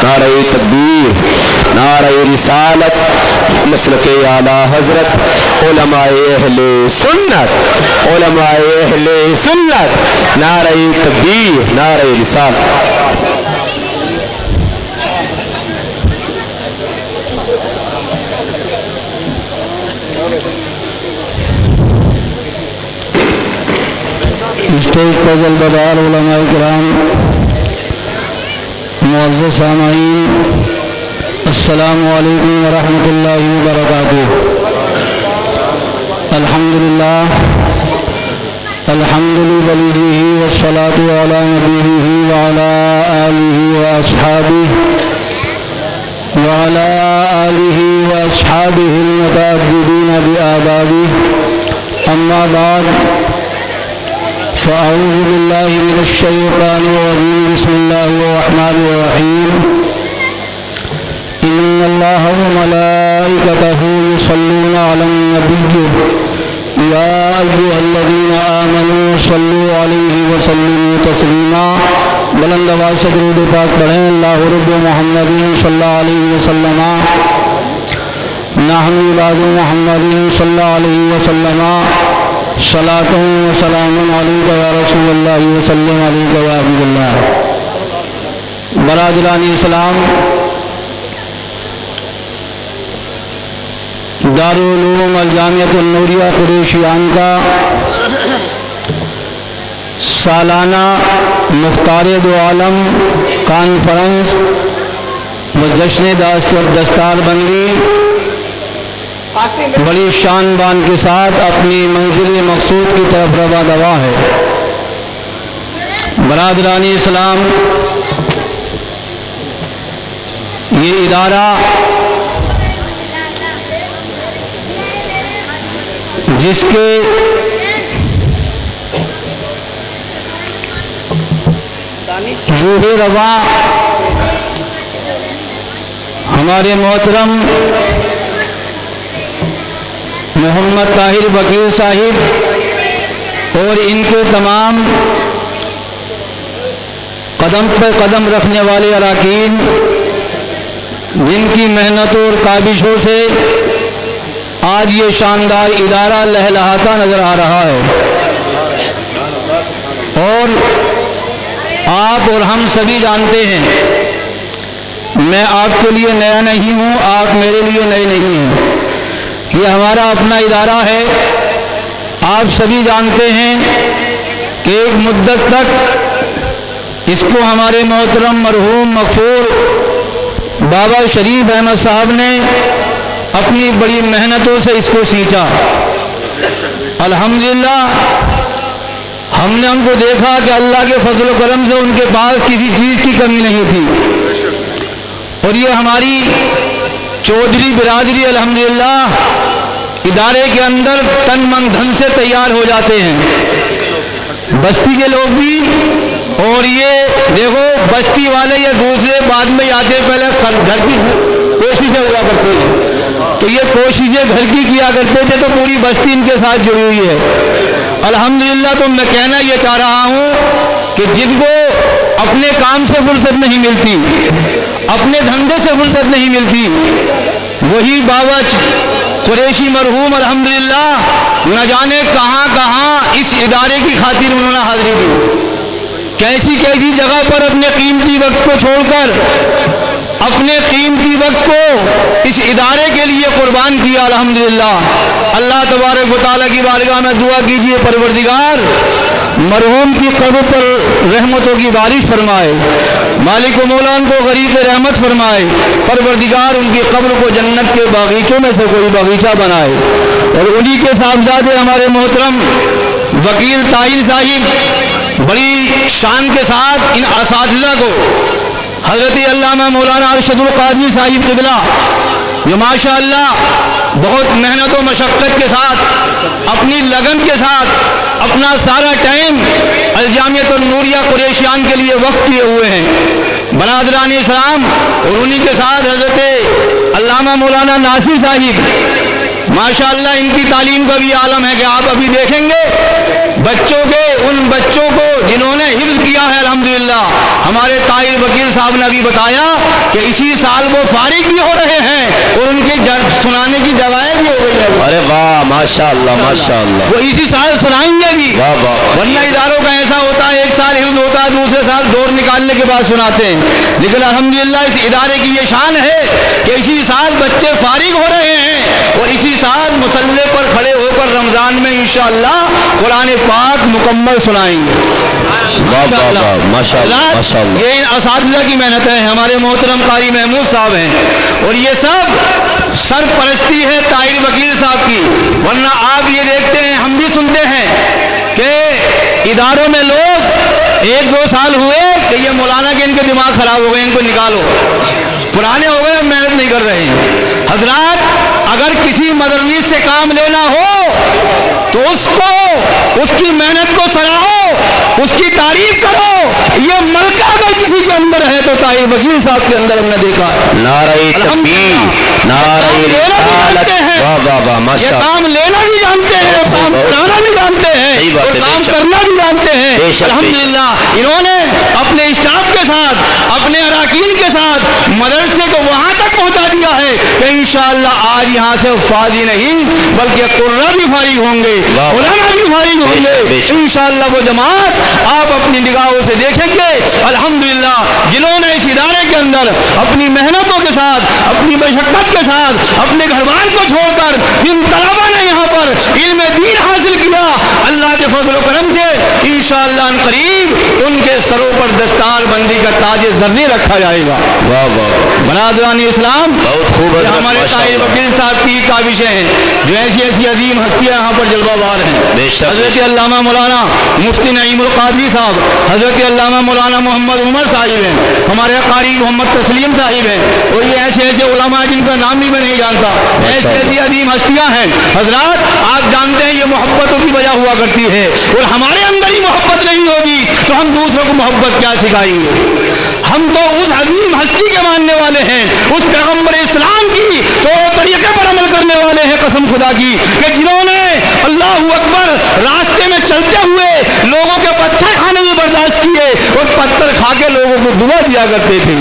نعرہ تکبیر، نعرہ رسالت، مسلک اعلیٰ حضرت، علماء اہل سنت، علماء اہل سنت، نعرہ تکبیر، نعرہ رسالت۔ اسٹیج پر جلدبار علماء کرام، معزز سامعین، السلام علیکم ورحمۃ اللہ وبرکاتہ۔ الحمدللہ الحمد لولیہ والصلاۃ علی نبیہ وعلی آلہ وأصحابہ المتعددین بآدابہ، اما بعد فأعوذ باللہ من الشیطان الرجیم، بسم اللہ الرحمن الرحیم۔ ان اللہ وملائکتہ یصلون علی النبی یا ایھا الذین آمنوا صلوا علیہ وسلموا تسلیما۔ بلند آواز سے درود پاک پڑھیں۔ اللہ رب محمد صلی اللہ علیہ وسلم، نحن اولاد محمد صلی اللہ علیہ وسلم، صلاۃ و سلام علیک یا رسول اللہ وسلم علیک یا حبیب اللہ۔ برادران اسلام، دارالعلوم الجامعۃ النوریہ قریشیان کا سالانہ مختار دو عالم کانفرنس و جشن دستار بندی بڑی شان بان کے ساتھ اپنی منزل مقصود کی طرف رواں دوا ہے۔ برادران اسلام، یہ ادارہ جس کے روح رواں ہمارے محترم محمد طاہر وکیل صاحب اور ان کے تمام قدم پہ قدم رکھنے والے اراکین، جن کی محنتوں اور کاوشوں سے آج یہ شاندار ادارہ لہلہاتا نظر آ رہا ہے، اور آپ اور ہم سبھی جانتے ہیں میں آپ کے لیے نیا نہیں ہوں، آپ میرے لیے نئے نہیں ہیں۔ یہ ہمارا اپنا ادارہ ہے۔ آپ سبھی جانتے ہیں کہ ایک مدت تک اس کو ہمارے محترم مرحوم مغفور بابا شریف احمد صاحب نے اپنی بڑی محنتوں سے اس کو سینچا۔ الحمدللہ ہم نے ان کو دیکھا کہ اللہ کے فضل و کرم سے ان کے پاس کسی چیز کی کمی نہیں تھی، اور یہ ہماری چودھری برادری الحمدللہ ادارے کے اندر تن من دھن سے تیار ہو جاتے ہیں، بستی کے لوگ بھی۔ اور یہ دیکھو بستی والے یا دوسرے بعد میں آتے، پہلے گھر کی کوششیں ہوا کرتے تھے، تو یہ کوششیں گھر کی کیا کرتے تھے، تو پوری بستی ان کے ساتھ جڑی ہوئی ہے الحمدللہ۔ تو میں کہنا یہ چاہ رہا ہوں کہ جن کو اپنے کام سے فرصت نہیں ملتی، اپنے دھندے سے فرصت نہیں ملتی، وہی بابا قریشی مرحوم الحمدللہ نہ جانے کہاں کہاں اس ادارے کی خاطر انہوں نے حاضری دی، کیسی کیسی جگہ پر اپنے قیمتی وقت کو چھوڑ کر اپنے قیمتی وقت کو اس ادارے کے لیے قربان کیا الحمدللہ۔ اللہ تبارک و تعالیٰ کی بارگاہ میں دعا کیجیے پروردگار مرحوم کی قبر پر رحمتوں کی بارش فرمائے، مالک و مولا ان کو غریق رحمت فرمائے، پروردگار ان کی قبر کو جنت کے باغیچوں میں سے کوئی باغیچہ بنائے، اور انہی کے صاحبزادے ہمارے محترم وکیل طاہر صاحب بڑی شان کے ساتھ ان اساتذہ کو حضرت علامہ مولانا ارشد القادری صاحب قبلہ جو ماشاءاللہ بہت محنت و مشقت کے ساتھ اپنی لگن کے ساتھ اپنا سارا ٹائم الجامعۃ النوریہ قریشیان کے لیے وقف کیے ہوئے ہیں، برادران اسلام، اور انہی کے ساتھ حضرت علامہ مولانا ناصر صاحب ماشاءاللہ ان کی تعلیم کا بھی عالم ہے کہ آپ ابھی دیکھیں گے ان بچوں کو جنہوں نے حفظ کیا ہے الحمدللہ، ہمارے طاہر وکیل صاحب نے ابھی بتایا کہ اسی سال وہ فارغ بھی ہو رہے ہیں اور ان کی سنانے کی جگہیں بھی ہو گئی ہیں. ارے واہ ماشاء اللہ ماشاء اللہ. وہ اسی سال سنائیں گے بھی. واہ واہ. ورنہ اداروں کا ایسا ہوتا ہے ایک سال حفظ ہوتا ہے دوسرے سال دور نکالنے کے بعد سناتے ہیں. لیکن الحمدللہ اس ادارے کی یہ شان ہے کہ اسی سال بچے فارغ ہو رہے ہیں اور اسی سال مصلے پر کھڑے ہو کر رمضان میں انشاءاللہ قرآن پاک مکمل سنائیں گے. یہ اساتذہ کی محنت ہے. ہمارے محترم قاری محمود صاحب ہیں اور یہ سب سرپرستی ہے طاہر وکیل صاحب کی. ورنہ آپ یہ دیکھتے ہیں ہم بھی سنتے ہیں کہ اداروں میں لوگ 1-2 سال ہوئے کہ یہ مولانا کے ان کے دماغ خراب ہو گئے, ان کو نکالو, پرانے ہو گئے, محنت نہیں کر رہے ہیں. حضرات اگر کسی مدرس سے کام لینا ہو تو اس کی محنت کو سراہو, اس کی تعریف کرو. یہ ملکہ اگر کسی کے اندر ہے تو طاہر وکیل صاحب کے اندر ہم نے دیکھا نعرہ تکبیر نعرہ رسالت. واہ واہ واہ ماشاء اللہ. کام لینا بھی جانتے ہیں, کام کرانا بھی جانتے ہیں اور کام کرنا بھی جانتے ہیں. الحمدللہ انہوں نے اپنے اسٹاف کے ساتھ اپنے اراکین کے ساتھ مدرسے کو وہاں تک پہنچا دیا ہے کہ انشاءاللہ آج یہاں سے فاضی نہیں بلکہ قرہ بھی فارغ ہوں گے, علماء بھی فارغ ہوں گے انشاءاللہ. وہ جماعت آپ اپنی نگاہوں سے دیکھیں گے الحمدللہ جنہوں نے اس ادارے کے اندر اپنی محنتوں کے ساتھ اپنی مشقت کے ساتھ اپنے گھر بار کو چھوڑ کر جن طلبا نے یہاں پر علم دین حاصل کیا, اللہ کے فضل و کرم سے انشاءاللہ ان قریب ان کے سروں پر دستار بندی کا تاج زرنی رکھا جائے گا. واہ واہ. برادران اسلام بہت خوب ہمارے طاہر وکیل صاحب کی کاوشیں ہیں جو ایسی ایسی عظیم ہستیاں یہاں پر جلوہ بار ہیں. حضرت علامہ مولانا مفتی نعیم القادری صاحب, حضرت علامہ مولانا محمد عمر صاحب ہیں, ہمارے قاری محمد تسلیم صاحب ہیں اور یہ ایسے ایسے علماء جن کا نام بھی میں نہیں جانتا, ایسی ایسی عظیم ہستیاں ہیں. حضرات آپ جانتے ہیں یہ محبتوں کی وجہ ہوا کرتی ہے اور ہمارے اندر ہی محبت نہیں ہوگی تو ہم دوسروں کو محبت کیا سکھائیں گے. ہم تو اس عظیم ہستی کے ماننے والے ہیں, اس پیغمبر اسلام کی تو طریقے پر عمل کرنے والے ہیں قسم خدا کی کہ جنہوں نے اللہ اکبر راستے میں چلتے ہوئے لوگوں کے پتھر کھانے میں برداشت کیے اور پتھر کھا کے لوگوں کو دعا دیا کرتے تھے.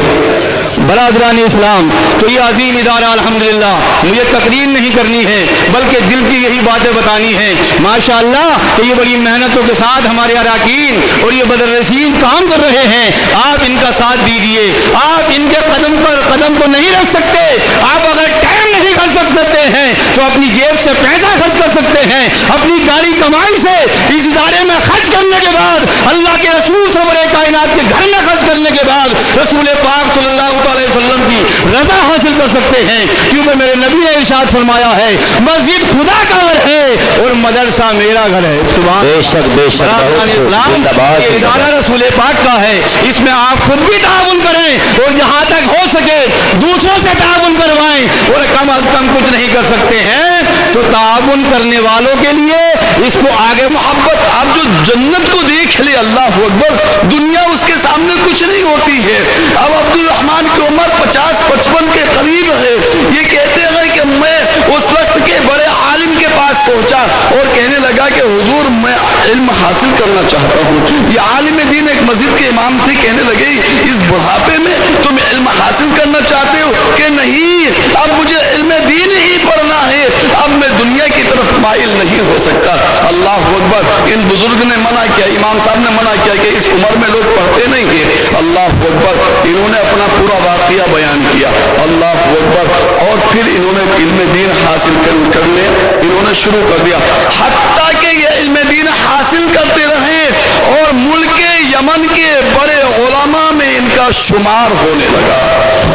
برادران اسلام تو یہ عظیم ادارہ الحمدللہ مجھے تقریر نہیں کرنی ہے بلکہ دل کی یہی باتیں بتانی ہیں. ماشاءاللہ کہ یہ بڑی محنتوں کے ساتھ ہمارے اراکین اور یہ مدرسین کام کر رہے ہیں. آپ ان کا ساتھ دیجیے. آپ ان کے قدم پر قدم تو نہیں رکھ سکتے, آپ اگر ٹائم نہیں خرچ کر سکتے ہیں تو اپنی جیب سے پیسہ خرچ کر سکتے ہیں, اپنی گاڑی کمائی سے اس ادارے میں خرچ کرنے کے بعد اللہ کے رسول سرور کائنات کے گھر میں خرچ کرنے کے بعد رسول پاک صلی اللہ علیہ وسلم کی رضا حاصل کر سکتے ہیں. کیونکہ میرے نبی نے ارشاد فرمایا ہے مسجد خدا کا گھر ہے اور مدرسہ میرا گھر ہے. سبحان بے شک بے شک. یہ ادارہ رسول پاک کا ہے, اس میں آپ خود بھی تعاون کریں اور جہاں تک ہو سکے دوسروں سے تعاون کروائیں اور کم از کم کچھ نہیں کر سکتے ہیں تو تعاون کرنے والوں کے لیے اس کو آگے محبت. آپ جو جنت کو دیکھ لے اللہ اکبر, دنیا اس کے سامنے کچھ نہیں ہوتی ہے. اب عبد الرحمان کی عمر 50-55 کے قریب ہے. یہ کہتے ہیں کہ میں اس وقت کے بڑے عالم کے پاس پہنچا اور کہنے لگا کہ حضور میں علم حاصل کرنا چاہتا ہوں. یہ عالم دین ایک مسجد کے امام تھے, کہنے لگے اس بڑھاپے میں تم علم حاصل کرنا چاہتے ہو کہ نہیں, اب مجھے علم دین ہی پڑھنا ہے, اب میں دنیا کی طرف مائل نہیں ہو سکتا. اللہ اکبر. ان بزرگ نے منع کیا, امام صاحب نے منع کیا کہ اس عمر میں لوگ پڑھتے نہیں ہیں. اللہ اکبر. انہوں نے اپنا پورا واقعہ بیان کیا. اللہ اکبر. اور پھر انہوں نے علم دین حاصل کرنے انہوں نے شروع کر دیا, حتیٰ کہ یہ علم دین حاصل کرتے رہے اور ملک یمن کے بڑے علماء میں ان کا شمار ہونے لگا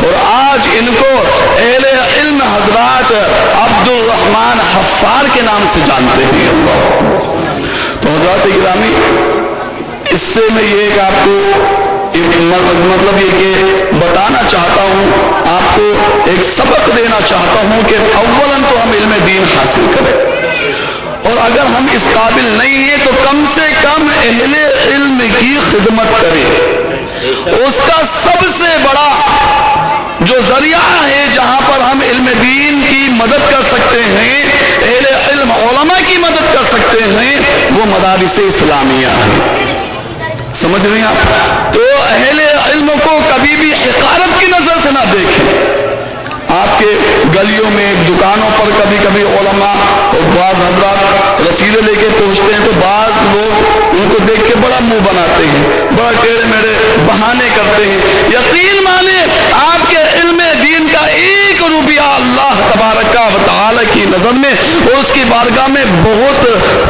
اور آج ان کو اہل علم حضرات عبد الرحمان حفار کے نام سے جانتے ہیں. تو حضرات گرامی, اس سے میں یہ کہ آپ کو مطلب یہ کہ بتانا چاہتا ہوں, آپ کو ایک سبق دینا چاہتا ہوں کہ اولاً تو ہم علم دین حاصل کریں اور اگر ہم اس قابل نہیں ہیں تو کم سے کم اہل علم کی خدمت کریں. اس کا سب سے بڑا جو ذریعہ ہے جہاں پر ہم علم دین کی مدد کر سکتے ہیں, اہل علم علماء کی مدد کر سکتے ہیں, وہ مدارس اسلامیہ ہیں. سمجھ رہے ہیں آپ؟ تو اہل علم کو کبھی بھی حقارت کی نظر سے نہ دیکھیں. آپ کے گلیوں میں دکانوں پر کبھی کبھی علماء اور بعض حضرات رسیدے لے کے پہنچتے ہیں تو بعض لوگ ان کو دیکھ کے بڑا منہ بناتے ہیں, بڑا ٹیڑے میڑے بہانے کرتے ہیں. یقین مانے آپ کے علم دین کا ایک روپیہ اللہ تبارک و تعالی کی نظر میں اور اس کی بارگاہ میں بہت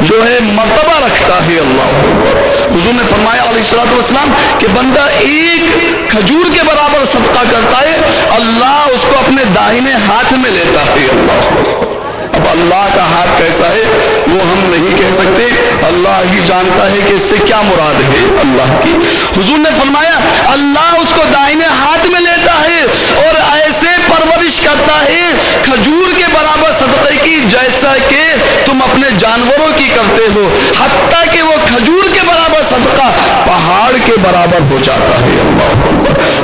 جو ہے مرتبہ رکھتا ہے. اللہ اکبر. حضور نے فرمایا علیہ الصلوۃ والسلام کہ بندہ ایک کھجور کے برابر صدقہ کرتا ہے, اللہ اس کو اپنے داہنے ہاتھ میں لیتا ہے. اللہ. اب اللہ کا ہاتھ کیسا ہے وہ ہم نہیں کہہ سکتے, اللہ ہی جانتا ہے کہ اس سے کیا مراد ہے اللہ کی. حضور نے فرمایا اللہ اس کو دائنے ہاتھ میں لیتا ہے اور ایسے پرورش کرتا ہے کھجور کے برابر صدقے کی جیسا کہ تم اپنے جانوروں کی کرتے ہو, حتیٰ کہ وہ کھجور کے برابر صدقہ پہاڑ کے برابر ہو جاتا ہے. اللہ.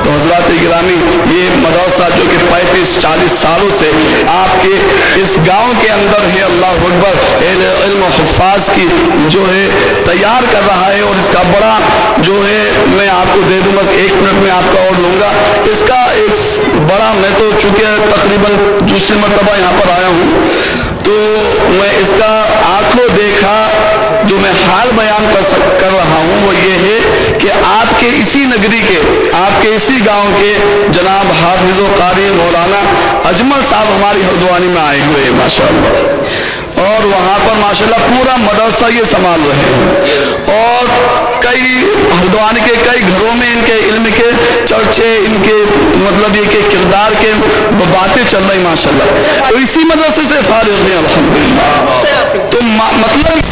تو حضرات گرامی, یہ مدرسہ جو کہ 35-40 سالوں سے آپ کے اس گاؤں کے اندر ہے, اللہ اکبر, اہل علم و حفاظ کی جو ہے تیار کر رہا ہے, اور اس کا بڑا جو ہے میں آپ کو دے دوں گا, 1 منٹ میں آپ کا اور لوں گا. اس کا ایک بڑا, میں تو چونکہ تقریباً دوسری مرتبہ یہاں پر آیا ہوں تو میں اس کا آنکھوں دیکھا جو میں حال بیان کر رہا ہوں وہ یہ ہے کہ آپ کے اسی نگری کے, آپ کے اسی گاؤں کے جناب حافظ و قاری مولانا اجمل صاحب ہماری ہردوانی میں آئے ہوئے ہیں ماشاءاللہ, اور وہاں پر ماشاءاللہ پورا مدرسہ یہ سنبھال رہے ہیں, اور کئی ہردوانی کے کئی گھروں میں ان کے علم کے چرچے, ان کے مطلب یہ کہ کردار کے باتیں چل رہی ماشاءاللہ. تو اسی مدرسے سے فارغ ہیں الحمدللہ. تو مطلب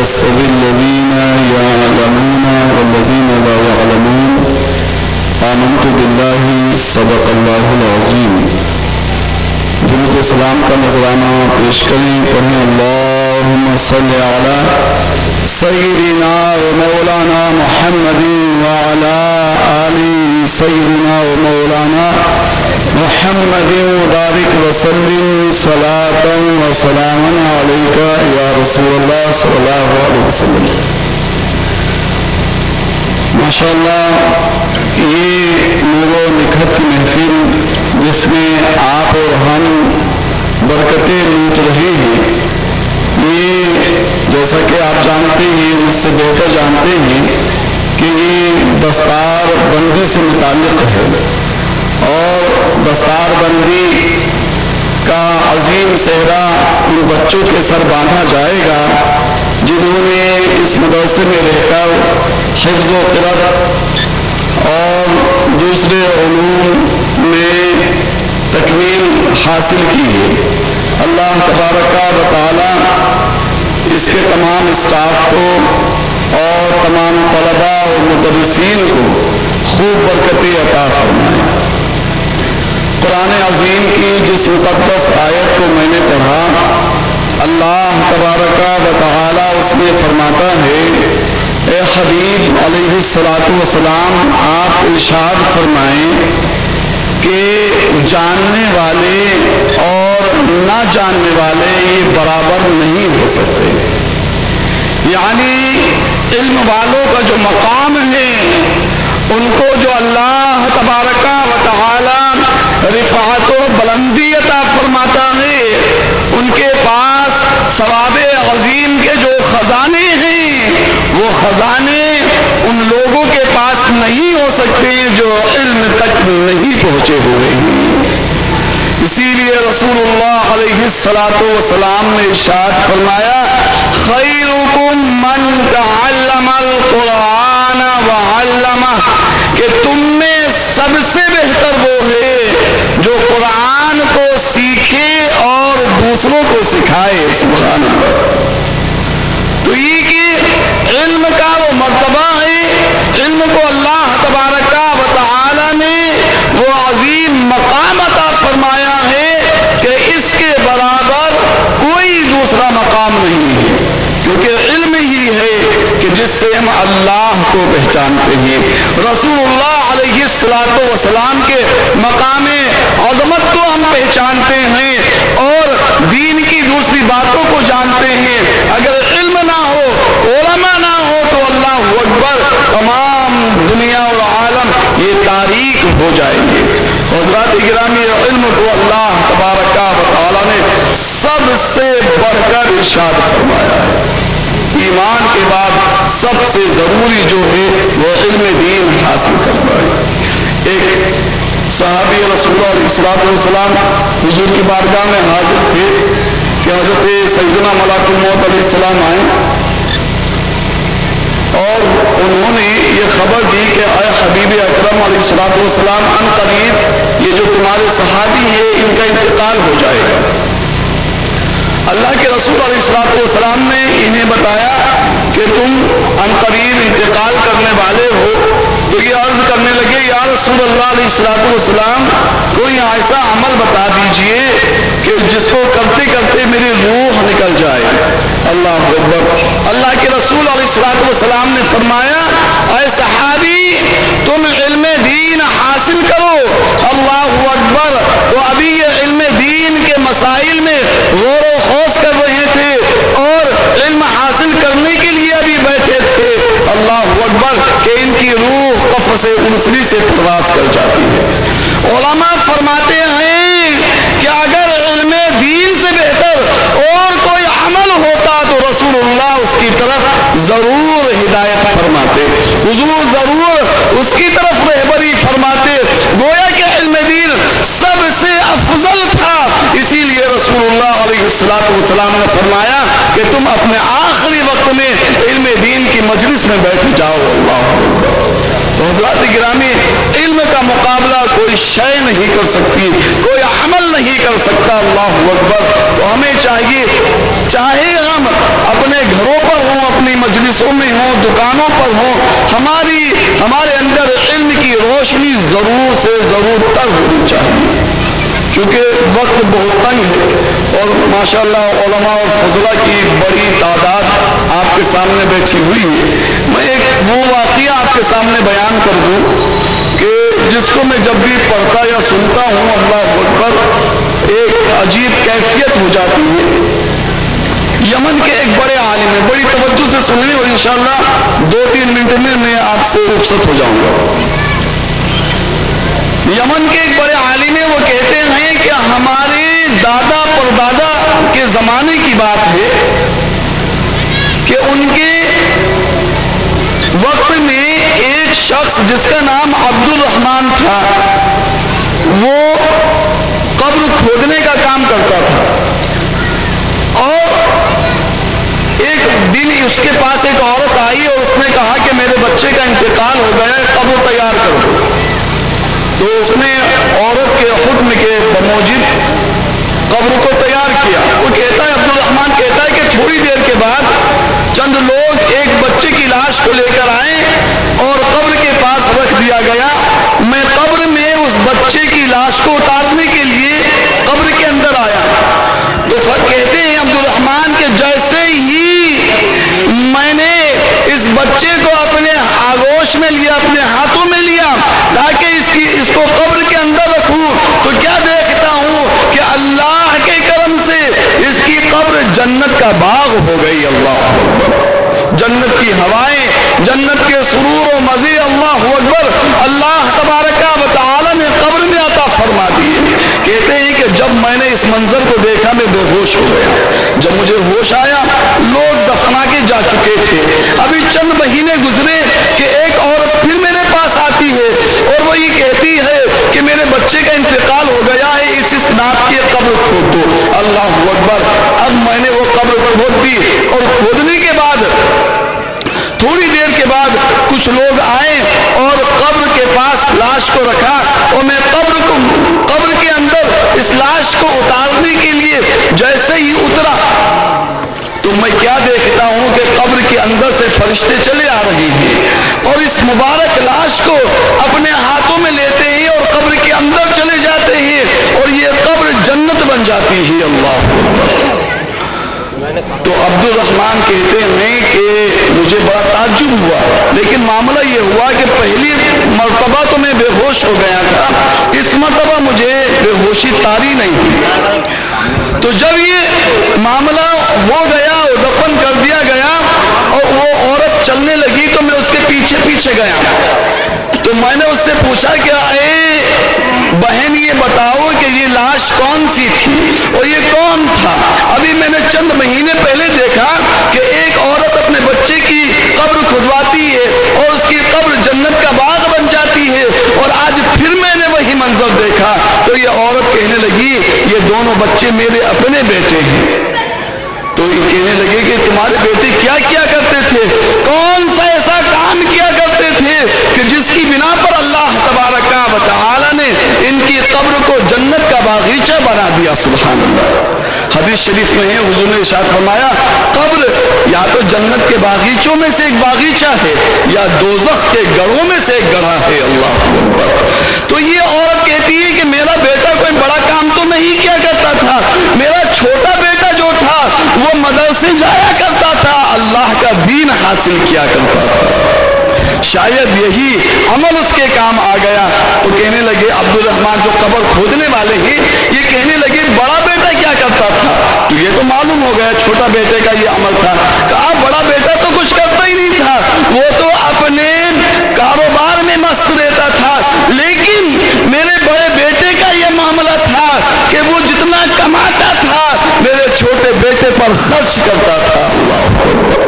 يستوي الذين يعلمون والذين لا يعلمون آمنت بالله صدق الله العظيم. درود و سلام کا نذرانہ پیش کریں, پڑھیں اللہم صلی علی سیدنا و مولانا محمد وعلی آل سیدنا و مولانا محمد وبارک وسلم صلاة و سلاما علیکہ یا رسول اللہ صلی اللہ علیہ وسلم. ماشاءاللہ یہ نور و نکھت کی محفل جس میں آپ اور ہم برکتیں لوٹ رہے ہیں, یہ جیسا کہ آپ جانتے ہیں, مجھ سے بہتر جانتے ہیں کہ یہ دستار بندی سے متعلق ہے, اور دستار بندی کا عظیم صحرا ان بچوں کے سر باندھا جائے گا جنہوں نے اس مدرسے میں رہ کر حفظ و قرأت اور دوسرے علوم میں تکمیل حاصل کی ہے. اللہ تبارک و تعالی اس کے تمام اسٹاف کو اور تمام طلباء اور مدرسین کو خوب برکتیں عطا فرمائے. قرآن عظیم کی جس مقدس آیت کو میں نے پڑھا, اللہ تبارک و تعالی اس میں فرماتا ہے, اے حبیب علیہ الصلوۃ والسلام آپ ارشاد فرمائیں کہ جاننے والے اور نہ جاننے والے یہ برابر نہیں ہو سکتے. یعنی علم والوں کا جو مقام ہے ان کو جو اللہ تبارک و تعالی رفعت و بلندی عطا فرماتا ہے, ان کے پاس ثواب عظیم کے جو خزانے ہیں وہ خزانے ان لوگوں کے پاس نہیں ہو سکتے جو علم تک نہیں پہنچے ہوئے ہیں. اسی لیے رسول اللہ علیہ الصلوۃ والسلام نے ارشاد فرمایا, خیرکم من تعلم القرآن وعلمہ, کہ تم میں سب سے بہتر وہ ہے جو قرآن کو سیکھے اور دوسروں کو سکھائے. سبحان اللہ. تو یہ کہ علم کا وہ مرتبہ ہے ہم اللہ کو پہچانتے ہیں، رسول اللہ علیہ السلام کے مقام عظمت کو ہم پہچانتے ہیں اور دین کی دوسری باتوں کو جانتے ہیں۔ اگر علم نہ ہو، علماء نہ ہو تو اللہ اکبر، تمام دنیا اور عالم یہ تاریک ہو جائیں گے۔ حضرات گرامی، علم کو اللہ تبارک و تعالی نے سب سے بڑھ کر ارشاد فرمایا ہے۔ ایمان کے بعد سب سے ضروری جو ہے وہ علم دین حاصل کرنا ہے۔ ایک صحابی رسول اللہ علیہ السلام حضور کی بارگاہ میں حاضر تھے کہ حضرت سیدنا ملک الموت علیہ السلام آئے اور انہوں نے یہ خبر دی کہ اے حبیب اکرم علیہ السلام، ان قریب یہ جو تمہارے صحابی ہیں ان کا انتقال ہو جائے گا۔ اللہ کے رسول علیہ السلام نے انہیں بتایا کہ تم ان قریب انتقال کرنے والے ہو، تو یہ عرض کرنے لگے یا رسول اللہ علیہ السلام، کوئی ایسا عمل بتا دیجئے کہ جس کو کرتے کرتے میری روح نکل جائے۔ اللہ اکبر۔ اللہ کے رسول علیہ السلام نے فرمایا اے صحابی، تم علم دین حاصل کرو۔ اللہ اکبر۔ تو ابھی یہ علم دین کے مسائل میں غور و خوض کر رہے تھے اور علم حاصل کرنے کے لیے ابھی بیٹھے تھے۔ اللہ اکبر کہ ان کی روح قفس انسری سے پرواز کر جاتی ہے۔ علماء فرماتے ہیں کہ اگر علم دین سے بہتر اور کوئی عمل ہوتا تو رسول اللہ اس کی طرف ضرور ہدایت فرماتے، حضور ضرور اس کی طرف رہبری فرماتے۔ گویا کہ علم دین سب سے افضل تھا، اسی لیے رسول اللہ علیہ السلام نے فرمایا کہ تم اپنے آخری وقت میں علم دین کی مجلس میں بیٹھ جاؤ۔ اللہ تو حضرات گرامی، علم کا مقابلہ کوئی شے نہیں کر سکتی، کوئی عمل نہیں کر سکتا۔ اللہ اکبر۔ تو ہمیں چاہیے، چاہے ہم اپنے گھروں پر ہوں، اپنی مجلسوں میں ہوں، دکانوں پر ہوں، ہمارے اندر علم کی روشنی ضرور سے ضرور تر ہونی چاہیے، چونکہ وقت بہت تنگ ہے اور ماشاءاللہ علماء اور فضلہ کی بڑی تعداد آپ کے سامنے بیٹھی ہوئی ہے۔ میں ایک وہ واقعہ آپ کے سامنے بیان کر دوں کہ جس کو میں جب بھی پڑھتا یا سنتا ہوں، اللہ اکبر، ایک عجیب کیفیت ہو جاتی ہے۔ یمن کے ایک بڑے عالم ہیں، بڑی توجہ سے سنیں اور انشاءاللہ 2-3 منٹ میں آپ سے رخصت ہو جاؤں گا۔ یمن کے ایک بڑے عالم ہیں، وہ کہتے ہیں کہ ہمارے دادا پردادا کے زمانے کی بات ہے کہ ان کے وقت میں ایک شخص جس کا نام عبد الرحمن تھا، وہ قبر کھودنے کا کام کرتا تھا اور ایک دن اس کے پاس ایک عورت آئی اور اس نے کہا کہ میرے بچے کا انتقال ہو گیا ہے، قبر تیار کر دو۔ تو اس نے عورت کے حکم کے بموجب قبر کو تیار کیا۔ وہ کہتا ہے، عبد الرحمن کہتا ہے کہ تھوڑی دیر کے بعد چند لوگ ایک بچے کی لاش کو لے کر آئے اور قبر کے پاس رکھ دیا گیا۔ میں قبر میں اس بچے کی لاش کو اتارنے کے لیے قبر کے اندر آیا تو کہتے ہیں عبد الرحمن کہ جیسے ہی میں نے اس بچے کو اپنے آغوش میں لیا، اپنے ہاتھوں میں لیا تاکہ اس کو قبر کے اندر رکھوں، تو کیا دیکھتا ہوں کہ اللہ کے کرم سے اس کی قبر جنت کا باغ ہو گئی۔ اللہ اکبر۔ جنت کی ہوائیں، جنت کے سرور و مزے، اللہ اکبر، اللہ تبارک و تعالی نے قبر میں عطا فرما دیے۔ کہتے ہیں کہ جب میں نے اس منظر کو دیکھا میں بے ہوش ہو گیا۔ جب مجھے ہوش آیا، لوگ دفنا کے جا چکے تھے۔ ابھی چند مہینے گزرے کہ ایک عورت پھر میرے پاس آتی ہے اور وہ یہ کہتی ہے کہ میرے بچے کا انتقال ہو گیا ہے، اس ناک کی قبر کھود دو۔ اللہ اکبر۔ اب میں نے وہ قبر کھود دی اور کھودنے کے بعد تھوڑی دیر کے بعد کچھ لوگ آئے اور قبر کے پاس لاش کو رکھا اور میں قبر کے اندر اس لاش کو اتارنے کے لیے جیسے ہی اترا تو میں کیا دیکھتا ہوں کہ قبر کے اندر سے فرشتے چلے آ رہے ہیں اور اس مبارک لاش کو اپنے ہاتھوں میں لیتے ہیں اور قبر کے اندر چلے جاتے ہیں اور یہ قبر جنت بن جاتی ہے۔ اللہ تو عبد الرحمن کہتے ہیں کہ مجھے بڑا تعجب ہوا، لیکن معاملہ یہ ہوا کہ پہلی مرتبہ تو میں بے ہوش ہو گیا تھا، اس مرتبہ مجھے بے ہوشی طاری نہیں ہوئی۔ تو جب یہ معاملہ ہو گیا اور دفن کر دیا گیا اور وہ عورت چلنے لگی تو میں اس کے پیچھے پیچھے گیا، تو میں نے اس سے پوچھا کہ اے بہن یہ بتاؤ کہ یہ لاش کون سی تھی اور یہ کون تھا؟ ابھی میں نے چند مہینے پہلے دیکھا کہ ایک عورت اپنے بچے کی قبر کھدواتی ہے اور اس کی قبر جنت کا باغ بن جاتی ہے، اور آج پھر میں نے وہی منظر دیکھا۔ تو یہ عورت کہنے لگی یہ دونوں بچے میرے اپنے بیٹے ہیں۔ تو یہ کہنے لگے کہ تمہارے بیٹے کیا کیا کرتے تھے، کون سا ایسا کام کیا کرتے تھے کہ جس کی بنا پر اللہ تبارک و تعالی نے ان کی قبر کو جنت کا باغیچہ بنا دیا۔ سبحان اللہ۔ حدیث شریف میں ہے حضور نے ارشاد فرمایا قبر یا تو جنت کے باغیچوں میں سے ایک باغیچہ ہے یا دوزخ کے گڑھوں میں سے ایک گڑھا ہے۔ اللہ اکبر۔ تو یہ عورت کہتی ہے کہ میرا بیٹا کوئی بڑا کام تو نہیں کیا کرتا تھا، میرا چھوٹا بیٹا جو تھا وہ مدرسے جایا کرتا تھا، اللہ کا دین حاصل کیا کرتا تھا، شاید یہی عمل اس کے کام آ گیا۔ تو کہنے لگے عبد الرحمن جو قبر کھودنے والے ہیں یہ کہنے لگے بڑا بیٹا کیا کرتا تھا؟ تو یہ تو معلوم ہو گیا چھوٹا بیٹے کا یہ عمل تھا۔ کہا بڑا بیٹا تو کچھ کرتا ہی نہیں تھا، وہ تو اپنے کاروبار میں مست رہتا تھا، لیکن میرے بڑے بیٹے کا یہ معاملہ تھا کہ وہ جتنا کماتا تھا میرے چھوٹے بیٹے پر خرچ کرتا تھا۔ اللہ،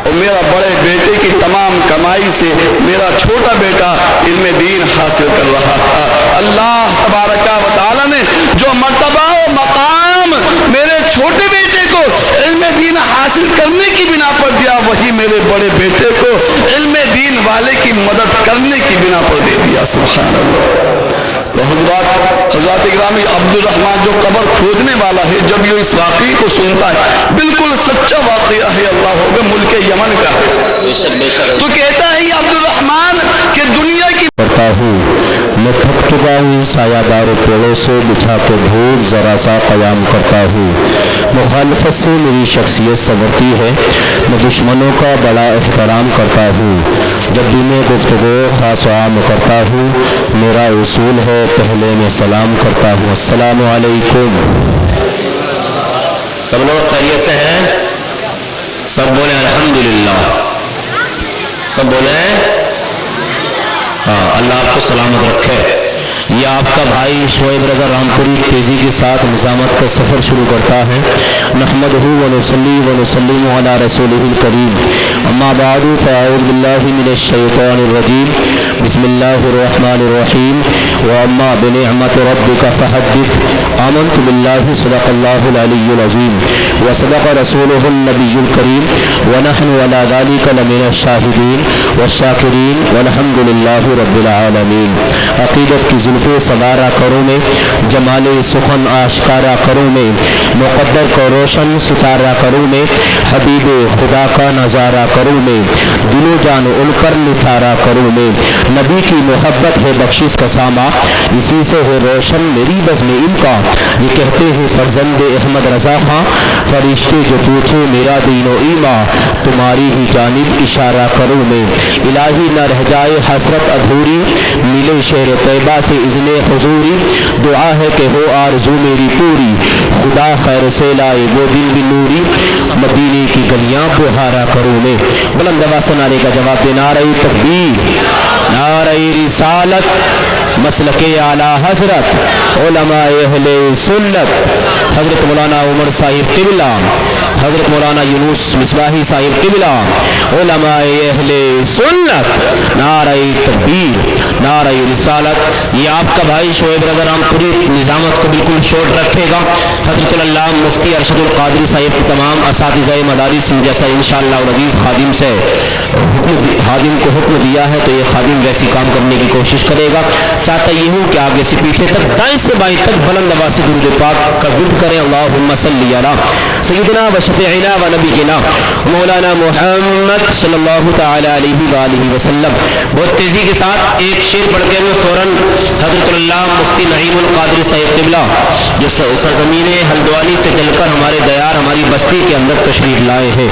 اور میرا بڑے بیٹے کی تمام کمائی سے میرا چھوٹا بیٹا علم دین حاصل کر رہا تھا۔ اللہ تبارک و تعالی نے جو مرتبہ و مقام میرے چھوٹے بیٹے کو علم دین حاصل کرنے کی بنا پر دیا، وہی میرے بڑے بیٹے کو علم دین والے کی مدد کرنے کی بنا پر دے دیا۔ سبحان اللہ۔ تو حضرات گرامی عبد الرحمن جو قبر کھودنے والا ہے جب یہ اس واقعے کو سنتا ہے، بالکل سچا واقعہ ہے، اللہ ہوگا ملک یمن کا ہے، تو کہتا ہے یہ عبد الرحمن کہ دنیا کی کرتا ہوں میں تھک چکا ہوں، سایہ دار پیڑوں سے بچھا کے دھوپ ذرا سا قیام کرتا ہوں، مخالفت سے میری شخصیت سنورتی ہے، میں دشمنوں کا بڑا احترام کرتا ہوں، جب بھی میں گفتگو خاص و عام کرتا ہوں میرا اصول ہے پہلے میں سلام کرتا ہوں، السلام علیکم۔ سب لوگ خیریت سے ہیں؟ سب بولیں الحمدللہ، سب بولیں ہاں، اللہ آپ کو سلامت رکھے۔ یہ آپ کا بھائی شعیب رضا رامپوری تیزی کے ساتھ نظامت کا سفر شروع کرتا ہے۔ نحمدہ ونصلی ونسلم علی رسولہ الکریم، اما بعد فاعوذ باللہ من الشیطان الرجیم، بسم اللہ الرحمن الرحیم، واما بنعمت ربک فحدث، آمنت باللہ صدق اللہ العلی العظیم وصدق رسولہ النبی الکریم ونحن علی ذلک لمن الشاہدین والشاکرین والحمد للہ رب العالمین۔ عقیدت کی زلف سوارا کروں میں، جمال سخن آشکارا کروں میں، مقدر کو روشن ستارہ کروں میں، حبیب خدا کا نظارہ کروں میں، دل و جان ان پر نثارہ کروں میں، نبی کی محبت ہے بخشش کا ساما، اسی سے ہے روشن میری بزم ان کا، یہ کہتے ہیں فرزند احمد رضا خاں، فرشتے جو پوچھے میرا دین و ایمان، تمہاری ہی جانب اشارہ کروں میں، الہی نہ رہ جائے حسرت ادھوری، ملے شہر طیبہ سے اذن حضوری، دعا ہے کہ ہو آرزو میری پوری، خدا خیر سے لائے وہ دل بھی نوری، مدینے کی گلیاں بہارا کروں میں۔ بلند آواز سے نعرے کا جواب دے، نعرہ تکبیر، نعرہ رسالت، مسلک اعلیٰ حضرت، علماء اہل سنت، حضرت مولانا عمر صاحب قبلہ، حضرت مولانا یونس مصباحی صاحب قبلہ، علماء اہل سنت، نعرہ تکبیر، نعرہ رسالت۔ یہ آپ کا بھائی شعیب رضا رامپوری نظامت کو بالکل شورٹ رکھے گا۔ حضرت اللہ مفتی ارشد القادری صاحب کو تمام اساتذہ مدارس جیسا انشاءاللہ العزیز خادم سے خادم کو حکم دیا ہے تو یہ خادم ویسی کام کرنے کی کوشش کرے گا۔ چاہتا یہ ہوں کہ آگے سے پیچھے تک، دائیں سے بائیں تک بلند آواز سے درود پاک کا ورد کریں، اللہم صلی علی سیدنا و شفیعنا و نبینا مولانا محمد صلی اللہ تعالی علیہ وآلہ وسلم۔ بہت تیزی کے ساتھ ایک شعر پڑھ کے میں فوراً حضرت اللہ مفتی نعیم القادری صاحب قبلہ جو سرزمین ہلدوانی سے چل کر ہمارے دیار ہماری بستی کے اندر تشریف لائے ہیں،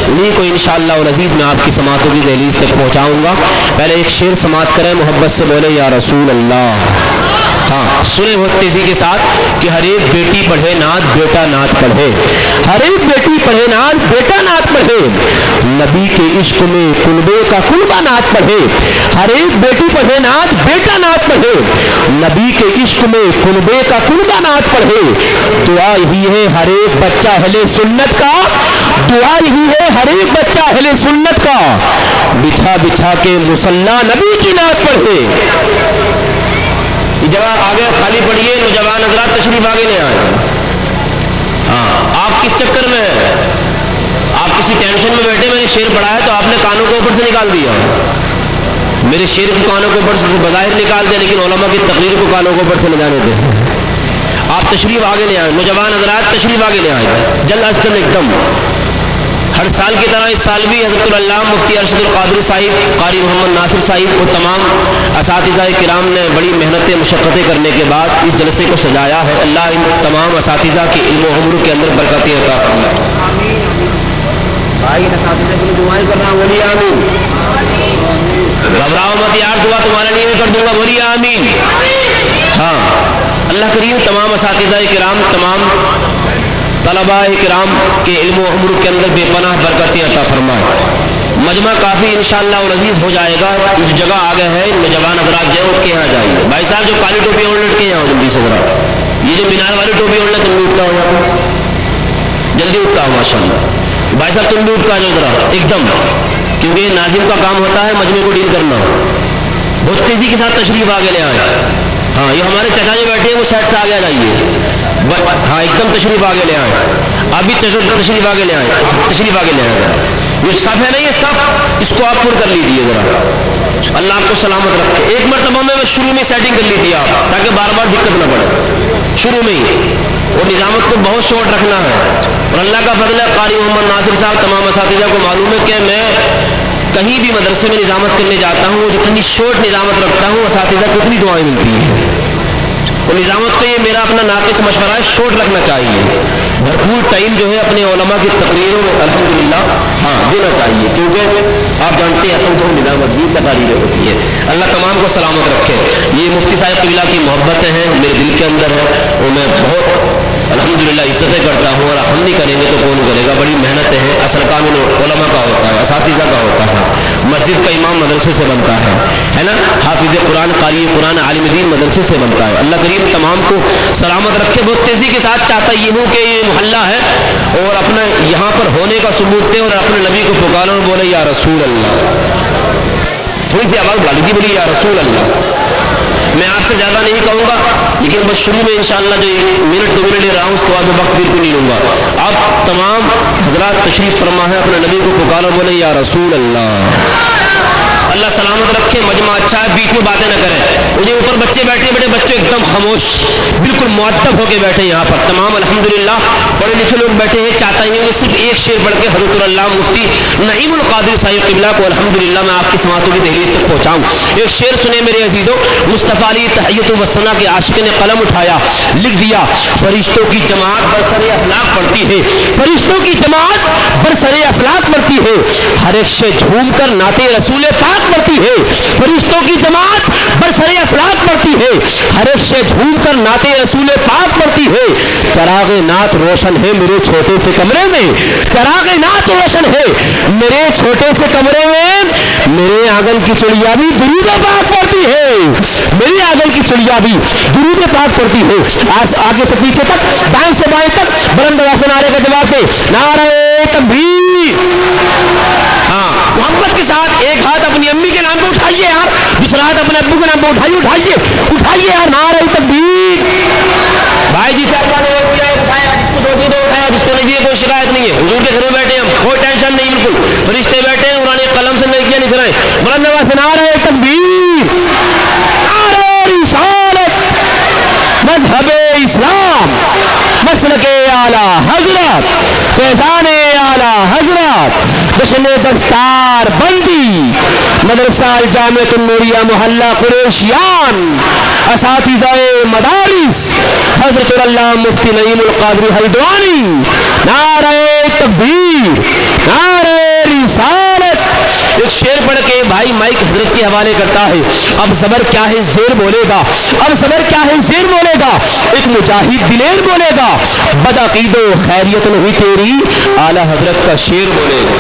انہیں کو انشاءاللہ العزیز میں آپ کی سماعتوں کی دہلیز تک پہنچاؤں گا۔ پہلے ایک شعر سماعت کریں، محبت سے بولے یا رسول اللہ۔ ہاں سنیں بہت تیزی کے ساتھ کہ ہر ایک بیٹی پڑھے نعت بیٹا نعت پڑھے، ہر ایک بیٹی پڑھے نعت بیٹا نعت پڑھے، نبی کے عشق میں کلبے کا کلبہ نعت پڑھے، ہر ایک بیٹی پڑھے نعت بیٹا نعت پڑھے، نبی کے عشق میں کلبے کا کلبہ نعت پڑھے۔ دعا یہی ہے ہر ایک بچہ اہل سنت کا، دعا یہی ہے ہر ایک بچہ اہل سنت کا، بچھا بچھا کے مصلی نبی کی نعت پڑھے۔ جگہ آگے خالی پڑھیے، نوجوان حضرات تشریف آگے لے آئیں۔ ہاں آپ کس چکر میں ہیں؟ آپ کسی ٹینشن میں بیٹھے، میں نے شعر پڑھا ہے تو آپ نے کانوں کو اوپر سے نکال دیا، میرے شعر کو کانوں کو اوپر سے بظاہر نکال دیا، لیکن علماء کی تقریر کو کانوں کو اوپر سے نہ جانے دیں۔ آپ تشریف آگے لے آئیں، نوجوان حضرات تشریف آگے لے آئیں جلد از جلد ایک دم۔ ہر سال کی طرح اس سال بھی حضرت اللہ مفتی ارشد القادری صاحب، قاری محمد ناصر صاحب اور تمام اساتذہ کرام نے بڑی محنتیں مشقتیں کرنے کے بعد اس جلسے کو سجایا ہے۔ اللہ ان تمام اساتذہ کے علم و عمر کے اندر برکتیں عطا فرمائے۔ بھائی اساتذہ کے لیے دعائیں کرنا، بولیے آمین۔ گھبراؤ مت یار، دعا تمہارے لیے میں کر دوں گا، بولیے آمین۔ ہاں اللہ کریم تمام اساتذہ کرام، تمام طلباء کرام کے علم و عمر کے اندر بے پناہ برکتیں عطا فرمائے۔ مجمع کافی انشاءاللہ العزیز ہو جائے گا، جو جگہ آگے ہے نوجوان حضرات جو اٹھ کے یہاں جائیے۔ بھائی صاحب جو کالی ٹوپی اوڑھ لٹ کے یہاں جلدی سے ذرا، یہ جو مینار والی ٹوپی اوڑھ لے تم بھی اٹھتا ہو، جلدی اٹھتا ہو ماشاءاللہ۔ بھائی صاحب تم بھی اٹھ کے آ جاؤ ذرا ایک دم، کیونکہ ناظم کا کام ہوتا ہے مجمع کو ڈیل کرنا۔ بہت تیزی کے ساتھ تشریف آگے لے آئیں۔ ہاں یہ ہمارے چچا جو بیٹھے ہیں وہ سائڈ سے آگے آ جائیے، ہاں ایک دم تشریف آگے لے آئیں۔ آپ بھی تشریف آگے لے آئیں، آپ تشریف آگے لے آئیں۔ یہ صف ہے نا، یہ صف اس کو آپ پر کر لیجیے ذرا، اللہ آپ کو سلامت رکھے۔ ایک مرتبہ میں شروع میں سیٹنگ کر لیجیے آپ، تاکہ بار بار دقت نہ پڑے شروع میں ہی، اور نظامت کو بہت شارٹ رکھنا ہے۔ اور اللہ کا فضل ہے، قاری محمد ناصر صاحب تمام اساتذہ کو معلوم ہے کہ میں کہیں بھی مدرسے میں نظامت کرنے جاتا ہوں، جتنی شارٹ نظامت رکھتا ہوں اساتذہ کو اتنی دعائیں ملتی ہیں۔ اور نظامت کا یہ میرا اپنا ناقص مشورہ ہے، شارٹ رکھنا چاہیے، بھرپور ٹائم جو ہے اپنے علماء کی تقریروں میں الحمدللہ ہاں دینا چاہیے، کیونکہ آپ جانتے ہیں اصل تو نظامت بھی تقاریر ہوتی ہے۔ اللہ تمام کو سلامت رکھے۔ یہ مفتی صاحب قبلہ کی محبتیں ہیں، میرے دل کے اندر ہے، اور میں بہت الحمدللہ عزتیں کرتا ہوں، اور ہم نہیں کریں گے تو کون کرے گا۔ بڑی محنتیں ہیں، اصل کام علماء کا ہوتا ہے، اساتذہ کا ہوتا ہے۔ مسجد کا امام مدرسے سے بنتا ہے نا، حافظ قرآن قاری قرآن عالم دین مدرسے سے بنتا ہے۔ اللہ کریم تمام کو سلامت رکھے۔ بہت تیزی کے ساتھ چاہتا یہ ہوں کہ یہ محلہ ہے اور اپنا یہاں پر ہونے کا ثبوت دے، اور اپنے نبی کو پکارو اور بولے یا رسول اللہ۔ تھوڑی سی آواز بڑھا لیجیے، بولی یا رسول اللہ۔ میں آپ سے زیادہ نہیں کہوں گا، لیکن بس شروع میں انشاءاللہ جو منٹ 2 منٹ لے رہا ہوں اس کے بعد میں وقت بالکل نہیں لوں گا۔ آپ تمام حضرات تشریف فرما ہے، اپنے نبی کو پکارو، بولے یا رسول اللہ۔ اللہ سلامت رکھے۔ مجمع اچھا ہے، بیچ میں باتیں نہ کریں۔ مجھے اوپر بچے بیٹھے بیٹھے، بچے ایک دم خاموش، بالکل مؤدب ہو کے بیٹھے یہاں پر تمام الحمدللہ پڑھے لکھے لوگ بیٹھے ہیں۔ چاہتا ہی کہ صرف ایک شعر پڑھ کے حضرت اللہ مفتی نعیم القادری صاحب قبلہ کو الحمدللہ میں آپ کی سماعتوں کی دہلیز تک پہنچاؤں۔ ایک شعر سنے میرے عزیزوں، مصطفیٰ علی تحیت و ثنا کے عاشق نے قلم اٹھایا، لکھ دیا، فرشتوں کی جماعت برسر افلاک پڑھتی ہے، فرشتوں کی جماعت برسر افلاک پڑھتی ہے، ہر ایک شے جھوم کر نعت رسول پاک پڑھتی ہے، فرشتوں کی جماعت برسر افلاک پڑھتی ہے، ہر ایک شے جھوم کر نعت رسول پاک پڑھتی ہے۔ چراغ نعت روشن ہے میرے چھوٹے سے کمرے میں، چراغ نعت روشن ہے میرے چھوٹے سے کمرے میں، میرے آنگن کی چڑیا بھی درود پاک پڑھتی ہے، میرے آنگن کی چڑیا بھی درود پاک پڑھتی ہے۔ آگے سے پیچھے تک، دائیں سے بائیں تک بلند آواز سے نعرے کا جواب دے، نعرہ تکبیر۔ ہاں محبت کے ساتھ ایک ہاتھ اپنی امی کے نام پہ اٹھائیے یار، دوسرا ہاتھ اپنے ابو کے نام پہ اٹھائیے اٹھائیے یار، نعرہ تکبیر۔ بھائی جی سے اللہ نے اٹھایا، جس کو دو اٹھایا، جس کو نہیں دیے کوئی شکایت نہیں ہے۔ حضور کے گھر میں بیٹھے ہم، کوئی ٹینشن نہیں، بالکل فرشتے بیٹھے ہیں، انہوں نے قلم سے نہیں کیا، نہیں کرائے بلند آواز سے نعرہ تکبیر، نعرہ رسالت، مذہب اسلام، مسلک اعلیٰ حضرت، فیضان اعلیٰ حضرت، جشن دستار بندی، مدرسہ الجامعۃ النوریہ محلہ قریشیان، اساتذہ مدارس حضرت اللہ مفتی نعیم القادری حلدوانی، نعرہ تکبیر، نعرہ رسالت۔ ایک شعر پڑھ کے بھائی مائک حضرت کے حوالے کرتا ہے، اب صبر کیا ہے زیر بولے گا، اب صبر کیا ہے زیر بولے گا، ایک مجاہد دلیر بولے گا، بدعقید و خیریت نہیں تیری، اعلیٰ حضرت کا شعر بولے گا۔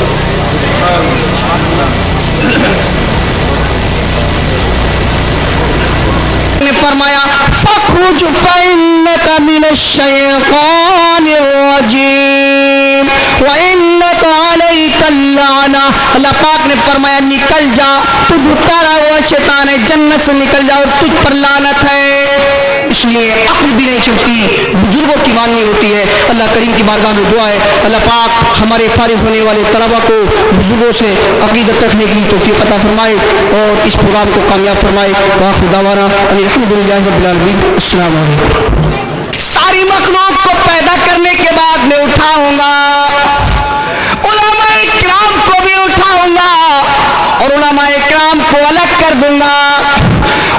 نے فرمایا فخرج فإنك من الشیطان الرجیم وإنك علیک اللعنہ۔ اللہ پاک نے فرمایا نکل جا، تو بھٹکا ہوا شیطان ہے، جنت سے نکل جا اور تجھ پر لعنت ہے۔ اس لیے عقل بھی نہیں چلتی، بزرگوں کی ماننی ہوتی ہے۔ اللہ کریم کی بارگاہ میں دعا ہے اللہ پاک ہمارے فارغ ہونے والے طلبہ کو بزرگوں سے عقیدت رکھنے کی توفیق عطا فرمائے اور اس پروگرام کو کامیاب فرمائے۔ وآخر دعوانا الحمدللہ رب العالمین۔ السلام علیکم۔ ساری مخلوق کو پیدا کرنے کے بعد میں اٹھاؤں گا، علماء کرام کو بھی اٹھاؤں گا اور علماء کرام کو الگ کر دوں گا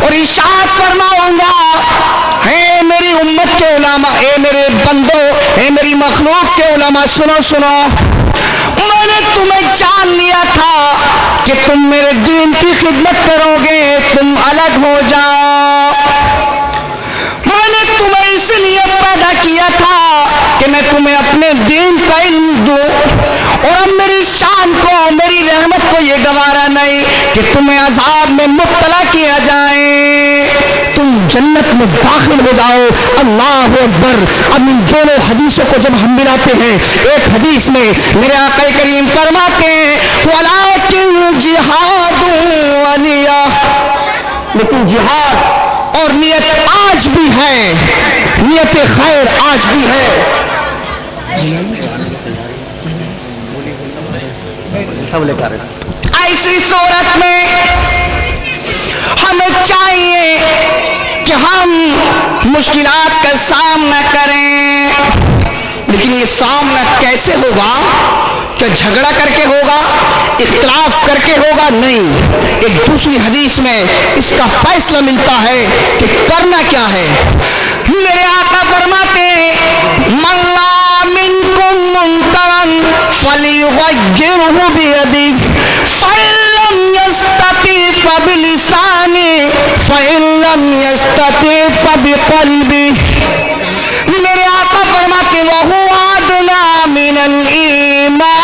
اور ارشاد فرماؤں گا، اے میری امت کے علماء، اے میرے بندوں، اے میری مخلوق کے علماء، سنو سنو، میں نے تمہیں جان لیا تھا کہ تم میرے دین کی خدمت کرو گے، تم الگ ہو جاؤ۔ میں نے تمہیں اس لیے پیدا کیا تھا کہ میں تمہیں اپنے دین کا علم دوں، اور اب میری شان کو، میری رحمت کو یہ گوارا نہیں کہ تمہیں عذاب میں مبتلا کیا جائے، تم جنت میں داخل ہو جاؤ۔ اللہ اکبر۔ اب ان دونوں حدیثوں کو جب ہم ملاتے ہیں، ایک حدیث میں میرے آقا کریم فرماتے ہیں وَلَٰكِنْ جِهَادٌ وَنِيَّةٌ، لیکن جہاد اور نیت آج بھی ہے، نیت خیر آج بھی ہے۔ ایسی صورت میں ہمیں چاہیے کہ ہم مشکلات کا سامنا کریں، لیکن یہ سامنا کیسے ہوگا؟ کیا جھگڑا کر کے ہوگا، اختلاف کر کے ہوگا؟ نہیں، ایک دوسری حدیث میں اس کا فیصلہ ملتا ہے کہ کرنا کیا ہے۔ میرے آقا فرماتے ہیں من رأى منکم منکرا فلیغیرہ بیدہ فإن لم یستطع فبلسانہ فإن لم یستطع فبقلبہ۔ میرے آقا فرماتے ہیں وَهُوَ أَدْنَىٰ مِنَ الْإِيمَانِ۔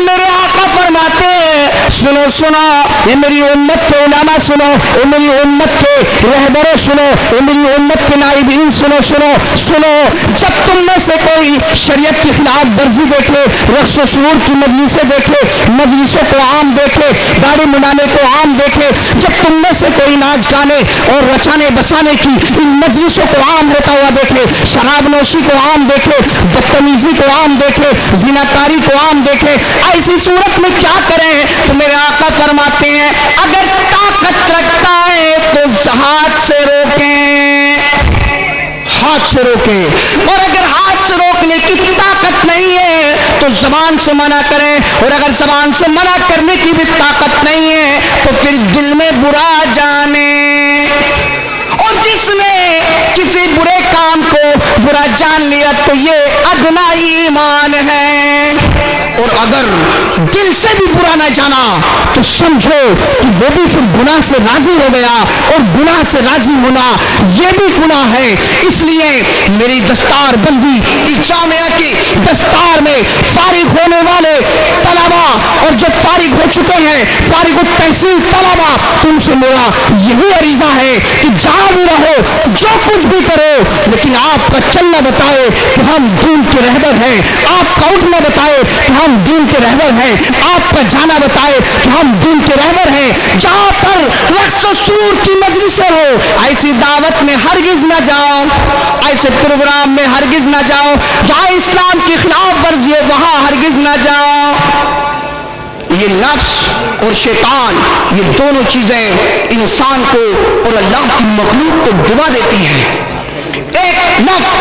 میرے آقا فرماتے ہیں سنو سنو، یہ میری امت کے علماء سنو، یہ میری امت کے رہبروں سنو، یہ میری امت کے نائبین سنو سنو سنو، جب تم میں سے کوئی شریعت کی خلاف ورزی دیکھے، رقص و سرور کی مجلسیں دیکھے، مجلسوں کو عام دیکھے، داڑھی منانے کو عام دیکھے، جب تم میں سے کوئی ناچ گانے اور رچانے بسانے کی ان مجلسوں کو عام ہوتا ہوا دیکھے، شراب نوشی کو عام دیکھے، بدتمیزی کو عام دیکھے، زناکاری کو عام دیکھے، ایسی صورت میں کیا کریں؟ تو میرے آقا فرماتے ہیں اگر طاقت رکھتا ہے تو ہاتھ سے روکیں، ہاتھ سے روکیں، اور اگر ہاتھ سے روکنے کی طاقت نہیں ہے تو زبان سے منع کریں، اور اگر زبان سے منع کرنے کی بھی طاقت نہیں ہے تو پھر دل میں برا جانے، اور جس نے کسی برے کام کو برا جان لیا تو یہ ادنا ایمان ہے، اور اگر دل سے بھی برا نہ جانا تو سمجھو کہ وہ بھی پھر گناہ سے راضی ہو گیا، اور گناہ سے راضی ہونا یہ بھی گناہ ہے۔ اس لیے میری دستار بندی اس جامعہ کی دستار میں فارغ ہونے والے طلبا اور جو فارغ ہو چکے ہیں، فارغ التحصیل طلبا، تم سے میرا یہی عریضہ ہے کہ جہاں بھی رہو، جو کچھ بھی کرو، لیکن آپ کا چلنا بتائے کہ ہم دین کے رہبر ہیں، آپ کا اٹھنا بتائے کہ ہم دین کے رہبر ہیں، آپ کا جانا بتائے کہ ہم دین کے رہبر ہیں۔ جہاں پر رقص و سرور کی مجلسیں ہو، ایسی دعوت میں ہرگز نہ جاؤ، ایسے پروگرام میں ہرگز نہ جاؤ، جہاں اسلام کی خلاف ورزی ہو وہاں ہرگز نہ جاؤ۔ یہ نفس اور شیطان، یہ دونوں چیزیں انسان کو اور اللہ کی مخلوق کو ڈبا دیتی ہیں۔ ایک نفس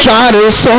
400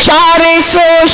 400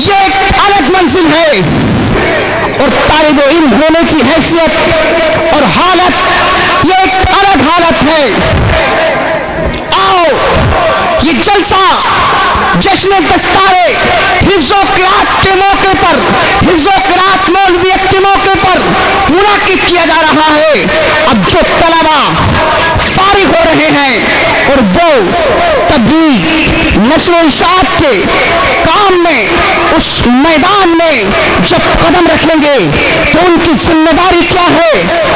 یہ ایک الگ منزل ہے، اور طالب علم ہونے کی حیثیت اور حالت یہ ایک الگ حالت ہے۔ آؤ یہ جلسہ جشن دستارے حفظ و قرات کے موقع پر، حفظ و قرات مولویت کے موقع پر منعقد کیا جا رہا ہے۔ اب جو طلبا فارغ ہو رہے ہیں اور وہ تبلیغ نشر و ارشاد کے کام میں اس میدان میں جب قدم رکھیں گے تو ان کی ذمہ داری کیا ہے،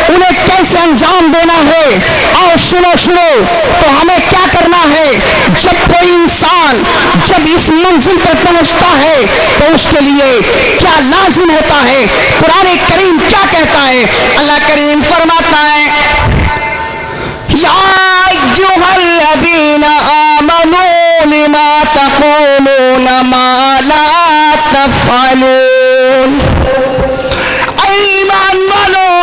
انہیں کیسے انجام دینا ہے۔ آؤ سنو تو ہمیں کیا کرنا ہے۔ جب کوئی انسان جب اس منزل پر پہنچتا ہے تو اس کے لیے کیا لازم ہوتا ہے، قرآن کریم کیا کہتا ہے۔ اللہ کریم فرماتا ہے یا ایھا الذین آمنوا لما تقولون ما لا تفعلون، ایمان والو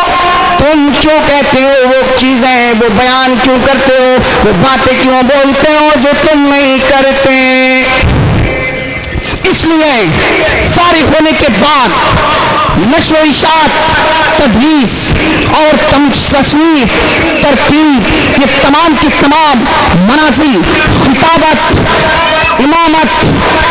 تم کیوں کہتے ہو وہ چیزیں، وہ بیان کیوں کرتے ہو، وہ باتیں کیوں بولتے ہو جو تم نہیں کرتے۔ اس لیے فارغ ہونے کے بعد نشر و ارشاد، تدریس اور تصنیف، ترتیب، یہ تمام کی تمام منازل، خطابت، امامت،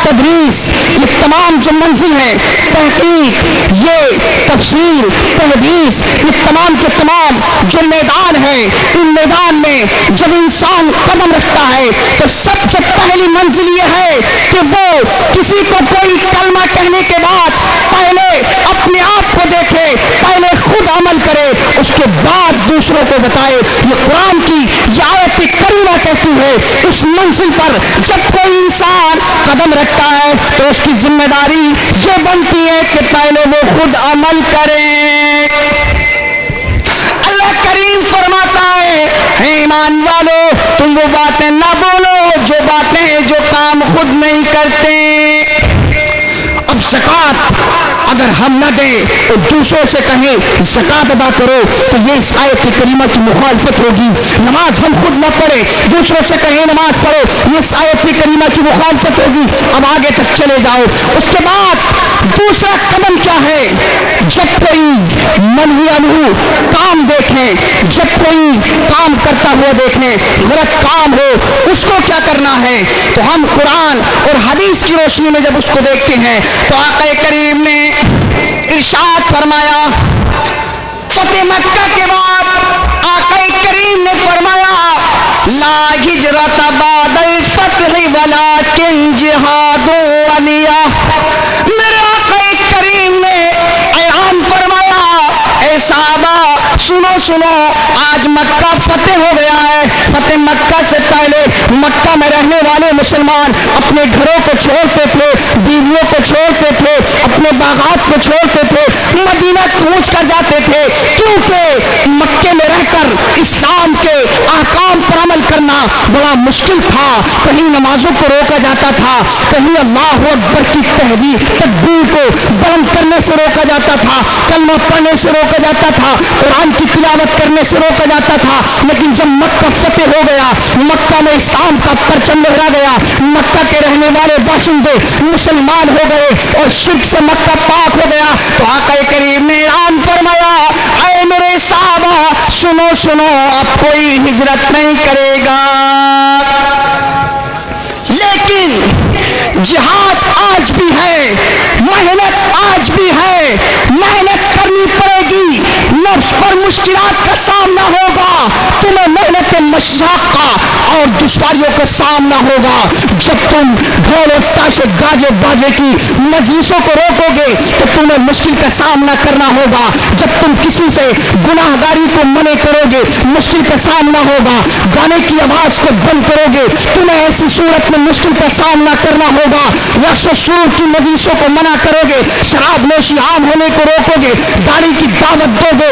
تدریس، یہ تمام جو منزل ہیں، تحقیق، یہ تفسیر، تحدیث، یہ تمام کے تمام جو میدان ہیں، ان میدان میں جب انسان قدم رکھتا ہے تو سب سے پہلی منزل یہ ہے کہ وہ کسی کو کوئی کلمہ کہنے کے بعد پہلے اپنے آپ کو دیکھے، پہلے خود عمل کرے، اس کے بعد دوسروں کو بتائے۔ یہ قرآن کی یہ آیت کریمہ کہتی ہے اس منزل پر جب کوئی انسان قدم رکھتا ہے تو اس کی ذمہ داری یہ بنتی ہے کہ پہلے وہ خود عمل کرے۔ اللہ کریم فرماتا ہے ایمان والو تم وہ باتیں نہ بولو جو باتیں جو کام خود نہیں کرتے۔ اب زکوٰۃ اگر ہم نہ دیں تو دوسروں سے کہیں زکوٰۃ ادا کرو تو یہ اس آیت کریمہ کی مخالفت ہوگی۔ نماز ہم خود نہ پڑھے دوسروں سے کہیں نماز پڑھو، یہ اس آیت کریمہ کی مخالفت ہوگی۔ اب آگے تک چلے جاؤ۔ اس کے بعد دوسرا قدم کیا ہے، جب کوئی منہی عنہ کام دیکھیں، جب کوئی کام کرتا ہوا دیکھیں، غلط کام ہو، اس کو کیا کرنا ہے۔ تو ہم قرآن اور حدیث کی روشنی میں جب اس کو دیکھتے ہیں تو آقا کریم نے ارشاد فرمایا، فتح مکہ کے بعد آقا کریم نے فرمایا لا ہجرت بعد الفتح ولکن جہاد و نیہ۔ میرے آقا کریم نے اعلان فرمایا اے صحابہ سنو، آج مکہ فتح ہو گیا ہے۔ فتح مکہ سے پہلے مکہ میں رہنے والے مسلمان اپنے گھروں کو چھوڑتے تھے، بیویوں کو چھوڑتے تھے، اپنے باغات کو چھوڑتے تھے، مدینہ کوچ کر جاتے تھے، کیونکہ مکے میں رہ کر اسلام کے احکام پر عمل کرنا بڑا مشکل تھا۔ کہیں نمازوں کو روکا جاتا تھا، کہیں اللہ اکبر کی تکبیر کو بلند کرنے سے روکا جاتا تھا، کلمہ پڑھنے سے روکا جاتا تھا، قرآن کی تلاوت کرنے سے روکا جاتا تھا۔ لیکن جب مکہ فتح ہو گیا، مکہ میں اسلام کا پرچم لہرا گیا، مکہ کے رہنے والے باشندے مسلمان ہو گئے اور شرک سے مکہ پاک ہو گیا، تو آقا کریم نے اعلان فرمایا اے میرے صحابہ سنو، اب کوئی ہجرت نہیں کرے گا، لیکن جہاد آج بھی ہے، محنت آج بھی ہے، محنت کرنی پڑے گی، نفس پر مشکلات کا سامنا ہوگا، تمہیں محنت مشقہ اور دشواریوں کا سامنا ہوگا۔ جب تم ڈھول اور تاشے گاجے باجے کی مجلسوں کو روکو گے تو تمہیں مشکل کا سامنا کرنا ہوگا، جب تم کسی سے گناہ گاری کو منع کرو گے مشکل کا سامنا ہوگا، گانے کی آواز کو بند کرو گے تمہیں ایسی صورت میں مشکل کا سامنا کرنا ہوگا، رقص و سرور کی مجلسوں کو منع کرو گے، شراب نوشی عام ہونے کو روکو گے، گاڑی کی دعوت دو گے،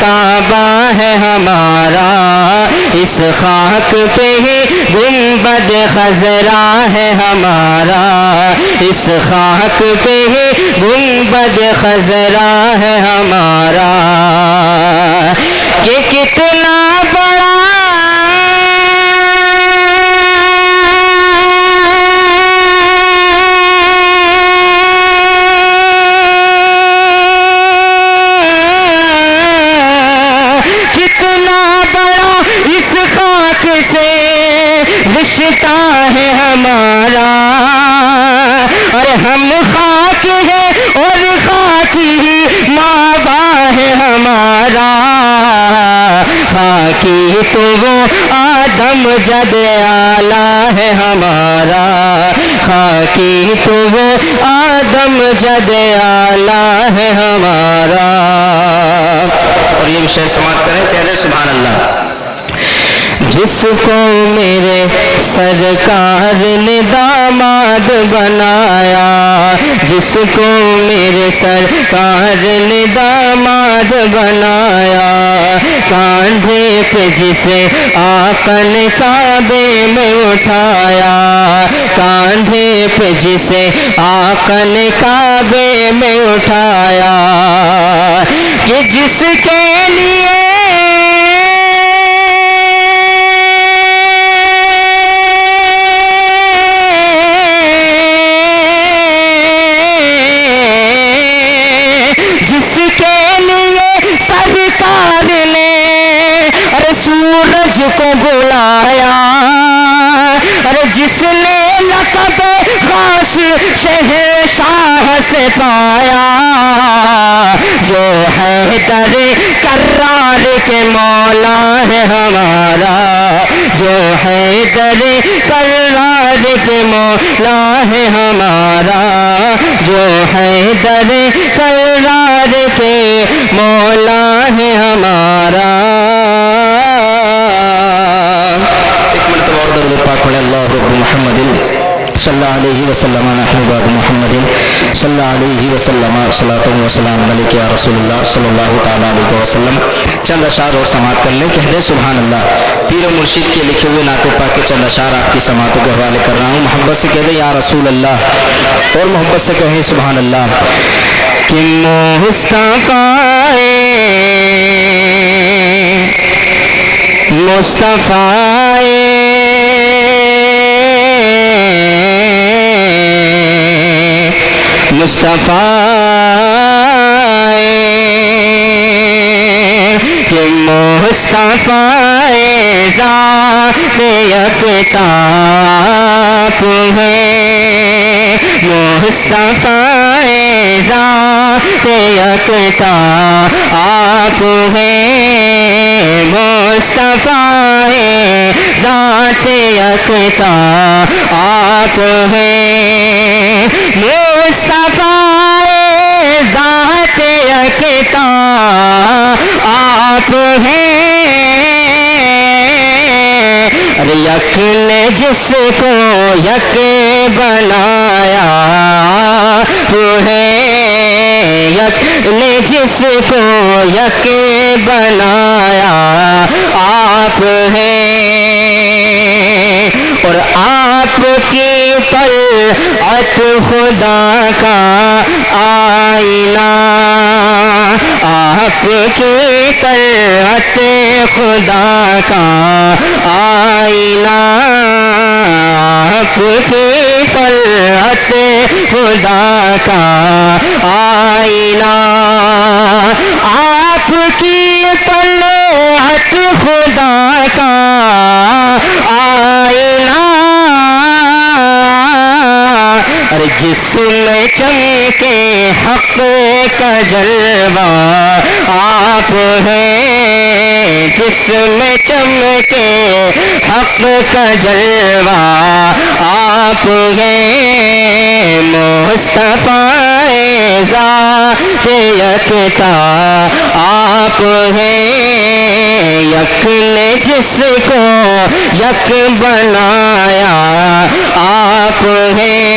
کعبہ ہے ہمارا، اس خاک پہ ہی گنبد خضرا ہے ہمارا، اس خاک پہ ہی گنبد خضرا ہے ہمارا. یہ کتنا بڑا اس خاک سے رشتہ ہے ہمارا. اور ہم خاک ہے اور خاک ہی مابا ہے ہمارا. خاکی تو وہ آدم جد آلہ ہے ہمارا، خاکی تو وہ آدم جد آلہ ہے ہمارا. اور یہ شعر سماعت کریں، کہہ دیں سبحان اللہ. جس کو میرے سرکار نے داماد بنایا، جس کو میرے سرکار نے داماد بنایا، کاندھے پہ جسے آقا نے کعبے میں اٹھایا، کاندھے پہ جسے آقا نے کعبے میں اٹھایا، کہ جس کے لیے سرکار نے ارے سورج کو بلایا، ارے جس نے لقب خاص شہنشاہ سے پایا، جو ہے در کرار کے مولا ہے ہمارا، جو ہے در کرار کے مولا ہے ہمارا، جو ہے در کرار کے مولا ہے ہمارا. ایک مرتبہ اور درود پاک پڑھیں. اللہ رب محمد صلی اللہ علیہ وسلم نحن بعد محمد صلی اللہ علیہ وسلم صلاۃ و سلام علیک یا رسول اللہ صلی اللہ تعالیٰ علیہ وسلم. چند اشعار اور سماعت کر لیں. کہہ دیں سبحان اللہ. پیر و مرشد کے لکھے ہوئے نعت پاک کے چند اشعار آپ کی سماعتوں کے حوالے کر رہا ہوں. محبت سے کہہ دیں یا رسول اللہ، اور محبت سے کہیں سبحان اللہ. کہ مصطفیٰ کہ مصطفیٰ ذات اقتاف ہے، مصطفیٰ ذات اقتاف ہے، مصطفیٰ ذات اقتاف ہے، مصطفیٰ ذات اقتاف ہے. ارے یک نے جس کو یک بنایا وہ ہے، یک نے جس کو یک بنایا آپ ہے. اور آپ کی طلعت خدا کا آئینہ، آپ کی طلعت خدا کا آئینہ، آپ کی طلعت خدا کا آئینہ، آپ کی طلعت خدا کا آئینہ. اور جس میں چمکے حق کا جلوہ آپ ہیں، جس میں چمکے حق کا جلوہ آپ ہیں، مصطفیٰ ذات یکتا آپ ہیں، یک نے جس کو یک بنایا آپ ہیں.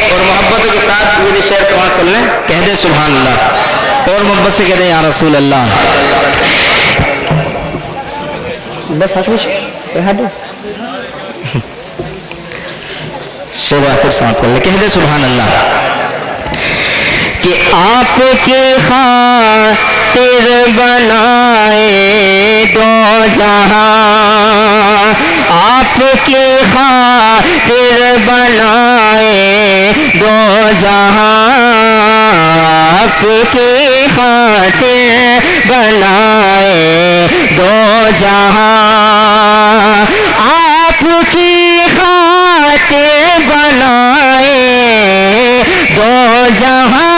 اور محبتوں کے ساتھ میرے شعر سماعت کر لیں. کہہ دیں سبحان اللہ. اور محبت سے کہتے ہیں یا رسول اللہ. بس آخری صبح پھر ساتھ کر لے کہہ دے سبحان اللہ. کہ آپ کی خاطر بنائے دو جہاں، آپ کی خاطر بنائے دو جہاں، آپ کی خاطر بنائے دو جہاں، آپ کی خاطر بنائے دو جہاں.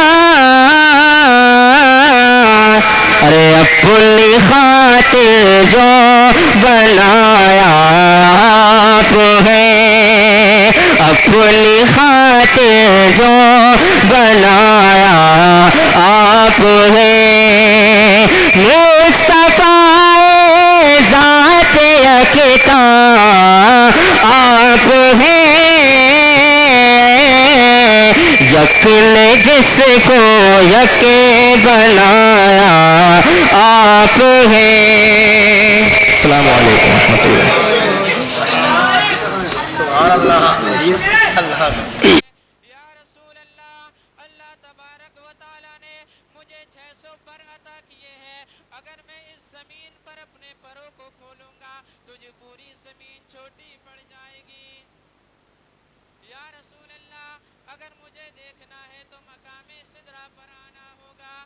ارے اپنی خاطر جو بنایا آپ ہے، اپنی خاطر جو بنایا آپ ہے، مصطفیٰ ذات یکتا آپ ہے، یک نے جس کو یک بنایا آپ ہیں. السلام علیکم ورحمۃ اللہ. یا رسول اللہ، اللہ تبارک و تعالیٰ نے مجھے 600 پر عطا کیے ہیں. اگر میں اس زمین پر اپنے پروں کو کھولوں گا تجھے پوری زمین چھوٹی پڑ جائے گی. یا رسول اللہ، اگر مجھے دیکھنا ہے تو مقام سدرہ پر آنا ہوگا.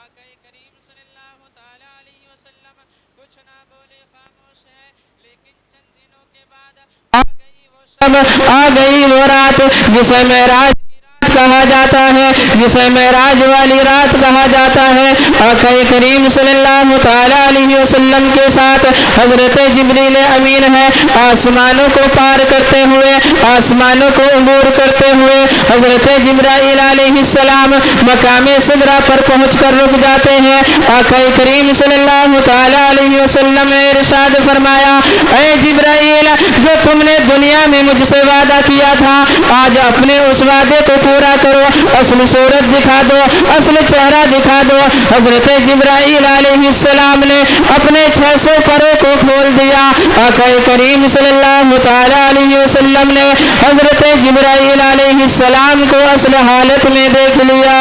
آقا کریم صلی اللہ تعالی علیہ وسلم کچھ نہ بولے، خاموش ہے. لیکن چند دنوں کے بعد آ گئی وہ شب، آ گئی وہ رات جسے معراج کی رات کہا جاتا ہے، جسے معراج والی رات کہا جاتا ہے. آقا کریم صلی اللہ تعالی علیہ وسلم کے ساتھ حضرت جبریل امین ہے. آسمانوں کو پار کرتے ہوئے، آسمانوں کو عبور کرتے ہوئے حضرت جبرائیل علیہ السلام مقام سدرہ پر پہنچ کر رک جاتے ہیں. آقا کریم صلی اللہ تعالی علیہ وسلم نے ارشاد فرمایا، اے جبرائیل، جو تم نے دنیا میں مجھ سے وعدہ کیا تھا آج اپنے اس وعدے کو پورا کرو، اصل صورت دکھا دو، اصل چہرہ دکھا دو. حضرت جبرائیل علیہ السلام نے اپنے 600 پروں کو کھول دیا. آقا کریم صلی اللہ تعالی علیہ وسلم نے حضرت جبرائیل علیہ السلام کو اصل حالت میں دیکھ لیا.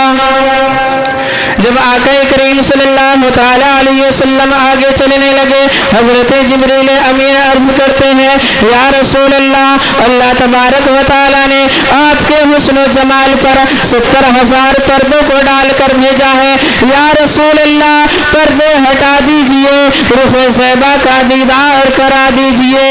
جب آقا کریم صلی اللہ تعالی علیہ وسلم آگے چلنے لگے، حضرت جبریل امین عرض کرتے ہیں، یا رسول اللہ، اللہ تبارک و تعالی نے آپ کے حسن و جمال پر 70,000 پردوں کو ڈال کر بھیجا ہے. یا رسول اللہ، پردے ہٹا دیجئے، رخ صحبہ کا دیدار کرا دیجئے.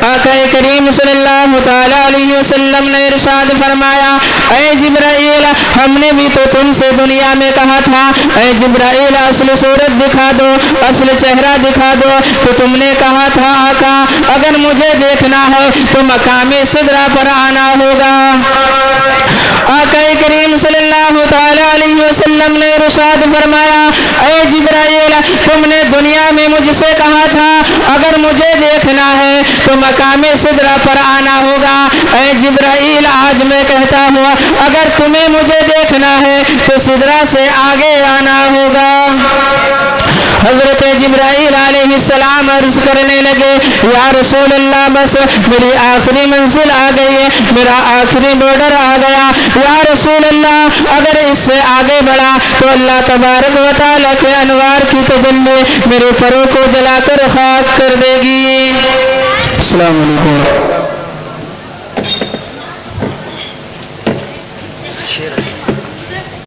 آقا کریم صلی اللہ تعالی علیہ وسلم نے ارشاد فرمایا، اے جبرائیل، ہم نے بھی تو تم سے دنیا میں کہا تھا، اے جبرائیل، اصل صورت دکھا دو، اصل چہرہ دکھا دو. تو تم نے کہا تھا آقا اگر مجھے دیکھنا ہے تو مقام سدرہ پر آنا ہوگا. آقا کریم صلی اللہ تعالی علیہ وسلم نے ارشاد فرمایا، اے جبرائیل، تم نے دنیا میں مجھ سے کہا تھا اگر مجھے دیکھنا ہے تو مقام سدرہ پر آنا ہوگا. اے جبرائیل، آج میں کہتا ہوں اگر تمہیں مجھے دیکھنا ہے تو سدرہ سے آگے آنا ہوگا. حضرت جبرائیل علیہ السلام عرض کرنے لگے، یا رسول اللہ، بس میری آخری منزل آ گئی ہے، میرا آخری بارڈر آ گیا. یا رسول اللہ، اگر اس سے آگے بڑھا تو اللہ تبارک و تعالیٰ کے انوار کی تجلی میرے پروں کو جلا کر خاک کر دے گی. السلام علیکم.